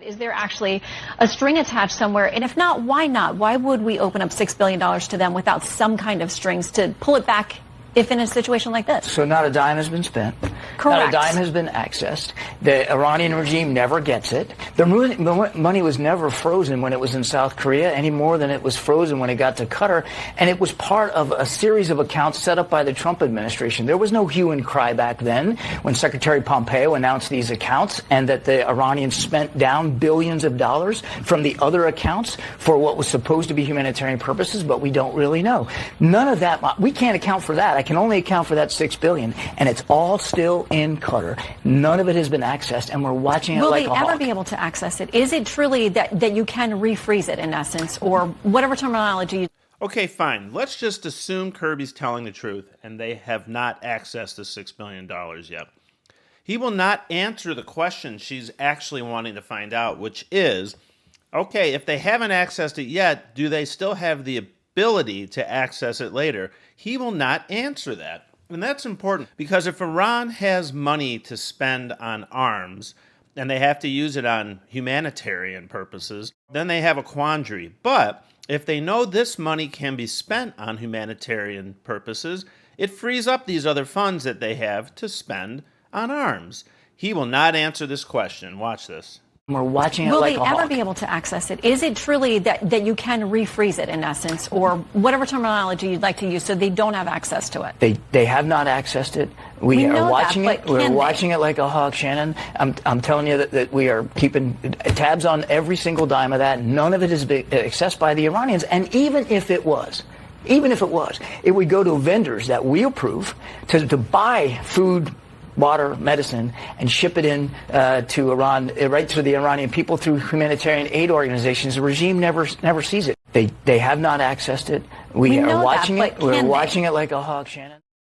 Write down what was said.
Is there actually a string attached somewhere? And if not, why not? Why would we open up $6 billion to them without some kind of strings to pull it back if in a situation like this? So not a dime has been spent. Correct. Not a dime has been accessed. The Iranian regime never gets it. The money was never frozen when it was in South Korea any more than it was frozen when it got to Qatar. And it was part of a series of accounts set up by the Trump administration. There was no hue and cry back then when Secretary Pompeo announced these accounts and that the Iranians spent down billions of dollars from the other accounts for what was supposed to be humanitarian purposes, but we don't really know. None of that, we can't account for that. I can only account for that $6 billion, and it's all still in Qatar. None of it has been accessed, and we're watching it like a hawk. Will they ever be able to access it? Is it truly that you can refreeze it, in essence, or whatever terminology? Okay, fine. Let's just assume Kirby's telling the truth, and they have not accessed the $6 billion yet. He will not answer the question she's actually wanting to find out, which is, okay, if they haven't accessed it yet, do they still have the ability to access it later? He will not answer that. And that's important because if Iran has money to spend on arms and they have to use it on humanitarian purposes, then they have a quandary. But if they know this money can be spent on humanitarian purposes, it frees up these other funds that they have to spend on arms. He will not answer this question. Watch this. We're watching it like a hawk. Will they ever be able to access it? Is it truly that you can refreeze it, in essence, or whatever terminology you'd like to use, so they don't have access to it? They have not accessed it. We are watching it. We're watching it like a hawk, Shannon. I'm telling you that we are keeping tabs on every single dime of that. None of it is accessed by the Iranians. And even if it was, it would go to vendors that we approve to buy food, water, medicine, and ship it in to Iran, right to the Iranian people through humanitarian aid organizations. The regime never sees it. They have not accessed it. We are watching it. We're watching it like a hawk, Shannon.